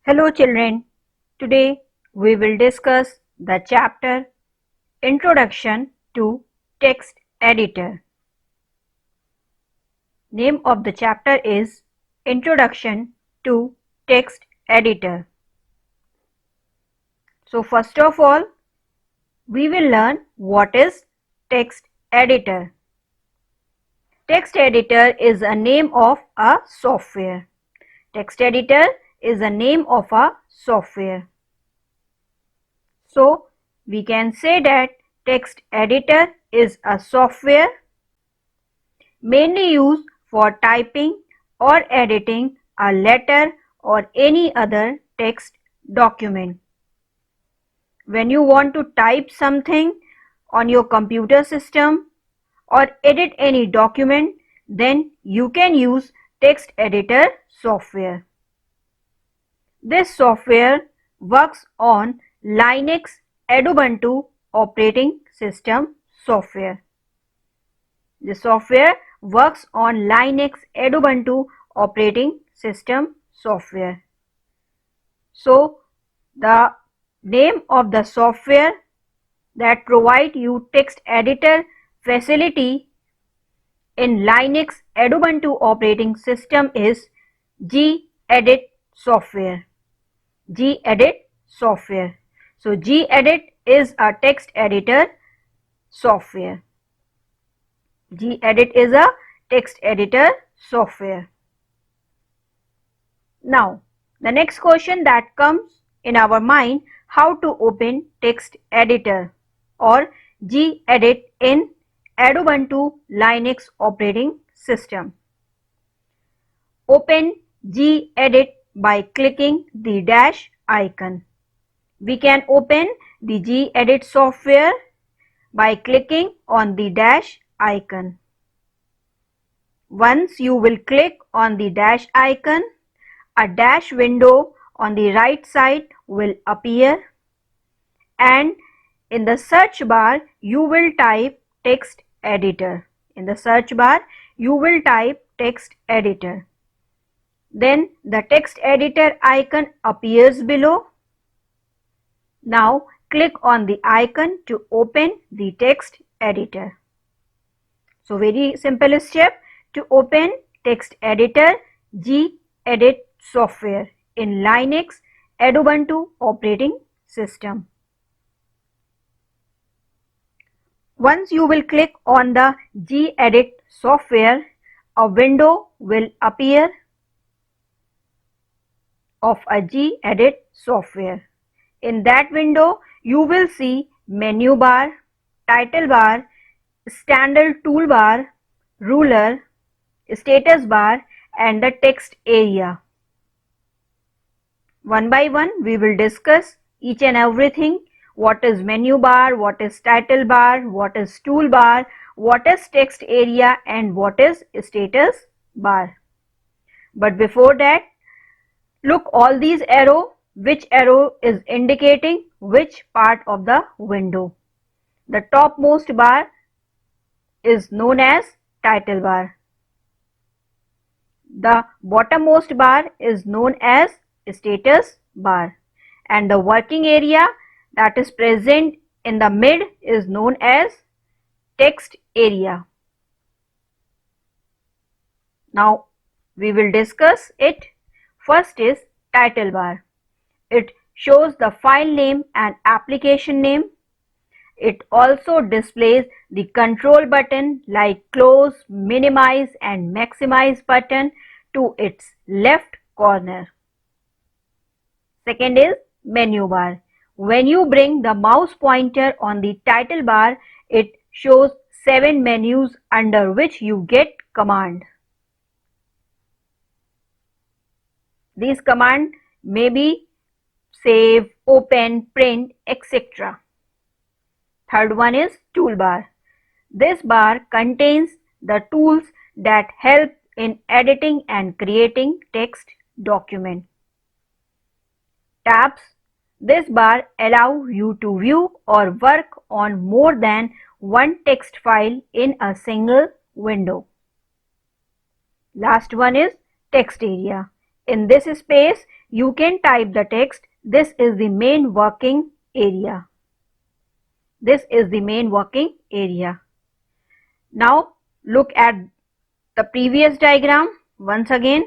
Hello children, today we will discuss the chapter Introduction to Text Editor. Name of the chapter is Introduction to Text Editor. So first of all, we will learn what is text editor. Text editor is a name of a software. Text editor is a name of a software. So, we can say that text editor is a software mainly used for typing or editing a letter or any other text document. When you want to type something on your computer system or edit any document, then you can use text editor software. This software works on Linux Ubuntu operating system software. The software works on Linux Ubuntu operating system software. So, the name of the software that provide you text editor facility in Linux Ubuntu operating system is gedit software. gedit software. So gedit is a text editor software. gedit is a text editor software. Now, the next question that comes in our mind, how to open text editor or gedit in Ubuntu Linux operating system. Open gedit by clicking the dash icon. We can open the gedit software by clicking on the dash icon. Once you will click on the dash icon, a dash window on the right side will appear, and in the search bar you will type text editor. In the search bar you will type text editor. Then the text editor icon appears below. Now click on the icon to open the text editor. So very simple step to open text editor gedit software in Linux Ubuntu operating system. Once you will click on the gedit software, a window will appear of a gedit software. In that window, you will see menu bar, title bar, standard toolbar, ruler, status bar and the text area. One by one, we will discuss each and everything. What is menu bar, what is title bar, what is toolbar, what is text area and what is status bar. But before that, look all these arrow, which arrow is indicating which part of the window. The topmost bar is known as title bar. The bottommost bar is known as status bar, and the working area that is present in the mid is known as text area. Now we will discuss it. First is title bar. It shows the file name and application name. It also displays the control button like close, minimize and maximize button to its left corner. Second is menu bar. When you bring the mouse pointer on the title bar, it shows 7 menus under which you get command. These commands may be save, open, print, etc. Third one is toolbar. This bar contains the tools that help in editing and creating text document. Tabs. This bar allows you to view or work on more than one text file in a single window. Last one is text area. In this space, you can type the text. This is the main working area. This is the main working area. Now look at the previous diagram once again.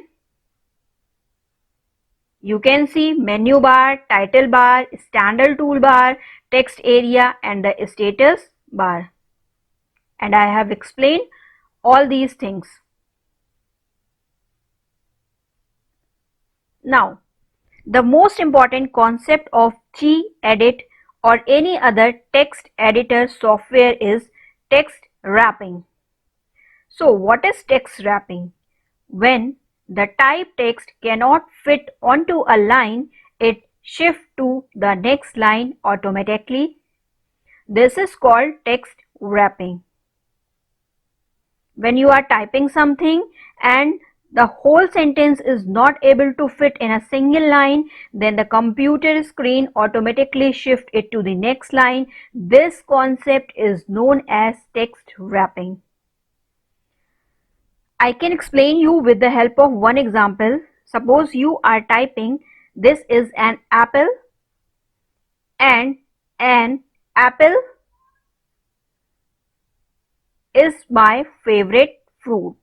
You can see menu bar, title bar, standard toolbar, text area and the status bar. And I have explained all these things. Now, the most important concept of gedit or any other text editor software is text wrapping. So what is text wrapping? When the typed text cannot fit onto a line, it shifts to the next line automatically. This is called text wrapping. When you are typing something and the whole sentence is not able to fit in a single line, then the computer screen automatically shifts it to the next line. This concept is known as text wrapping. I can explain you with the help of one example. Suppose you are typing, this is an apple and an apple is my favorite fruit.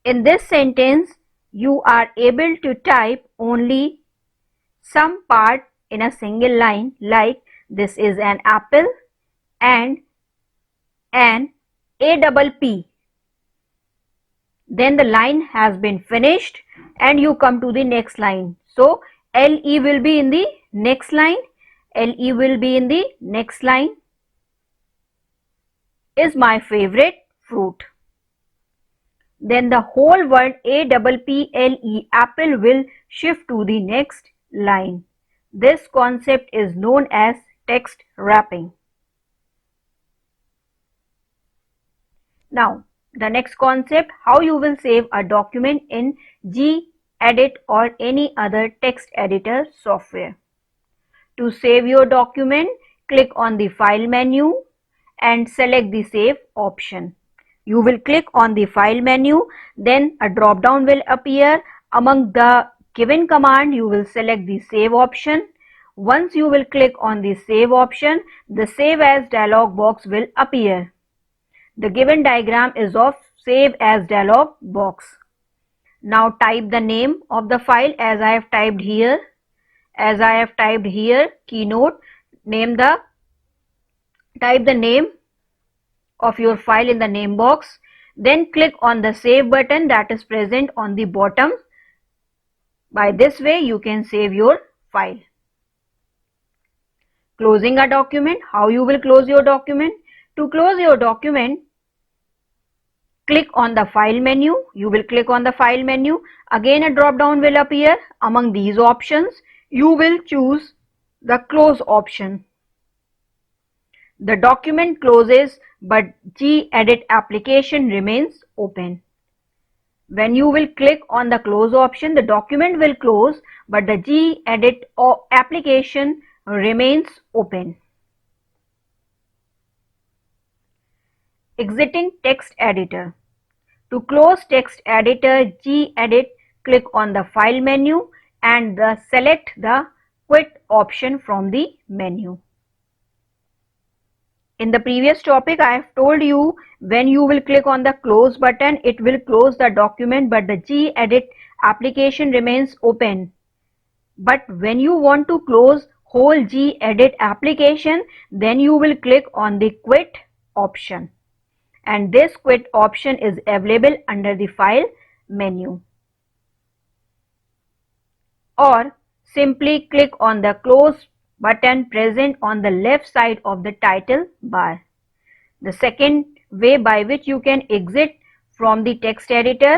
In this sentence, you are able to type only some part in a single line, like this is an apple and an APP. Then the line has been finished and you come to the next line. So LE will be in the next line. LE will be in the next line. Is my favorite fruit. Then the whole word APPLE, apple, will shift to the next line. This concept is known as text wrapping. Now, the next concept, how you will save a document in gedit or any other text editor software. To save your document, click on the File menu and select the Save option. You will click on the File menu, then a drop down will appear. Among the given command, you will select the Save option. Once you will click on the Save option, the Save As dialog box will appear. The given diagram is of Save As dialog box. Now type the name of the file as I have typed here. As I have typed here, Keynote, type the name of your file in the name box. Then click on the Save button that is present on the bottom. By this way, you can save your file. Closing a document. How you will close your document? To close your document, click on the File menu. You will click on the File menu. Again, a drop down will appear. Among these options, you will choose the Close option. The document closes, but gedit application remains open. When you will click on the Close option, the document will close, but the gedit application remains open. Exiting text editor. To close text editor gedit, click on the File menu and select the Quit option from the menu. In the previous topic, I have told you when you will click on the Close button, it will close the document, but the gedit application remains open. But when you want to close whole gedit application, then you will click on the Quit option. And this Quit option is available under the File menu. Or simply click on the Close button present on the left side of the title bar. The second way by which you can exit from the text editor,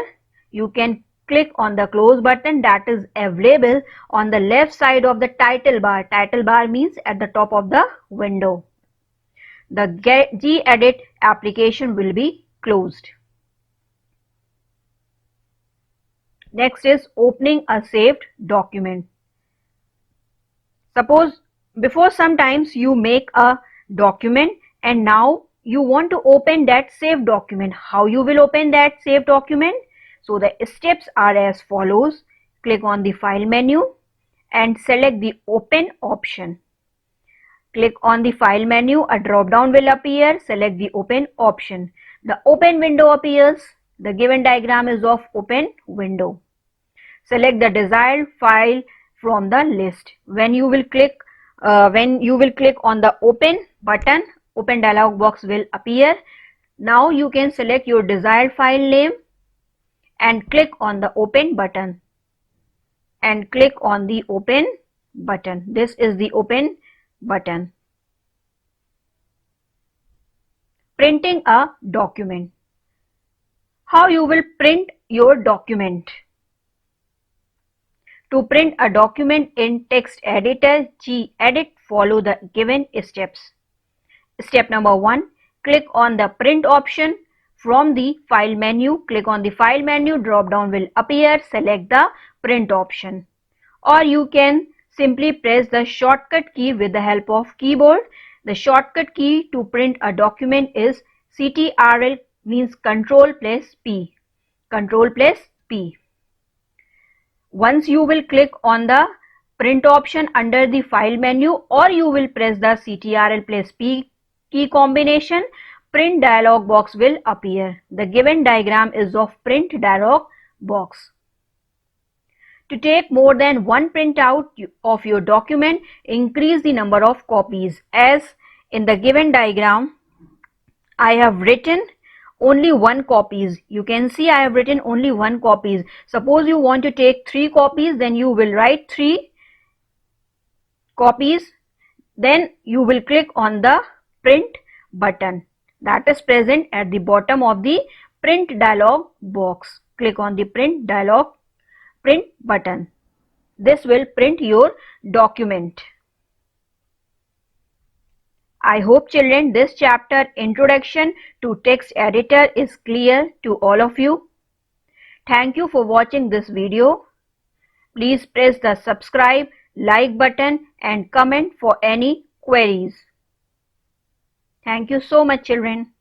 you can click on the Close button that is available on the left side of the title bar. Title bar means at the top of the window. The gedit application will be closed. Next is opening a saved document. Suppose before sometimes you make a document and now you want to open that saved document. How you will open that saved document? So the steps are as follows. Click on the file menu and select the open option. Click on the file menu, a drop down will appear, select the open option. The open window appears. The given diagram is of open window. Select the desired file from the list. When you will click on the open button, open dialog box will appear. Now you can select your desired file name and click on the open button and click on the open button. This is the open button. Printing a document. How you will print your document? To print a document in text editor, gedit, follow the given steps. Step number 1, click on the print option. From the file menu, click on the file menu, drop down will appear, select the print option. Or you can simply press the shortcut key with the help of keyboard. The shortcut key to print a document is CTRL, means Control plus P. Control plus P. Once you will click on the print option under the file menu, or you will press the CTRL plus P key combination, print dialog box will appear. The given diagram is of print dialog box. To take more than one printout of your document, increase the number of copies. As in the given diagram, I have written only 1 copies. You can see I have written only 1 copies. Suppose you want to take 3 copies, then you will write 3 copies. Then you will click on the print button that is present at the bottom of the print dialog box. Click on the print button. This will print your document. I hope children this chapter Introduction to Text Editor is clear to all of you. Thank you for watching this video. Please press the subscribe, like button and comment for any queries. Thank you so much children.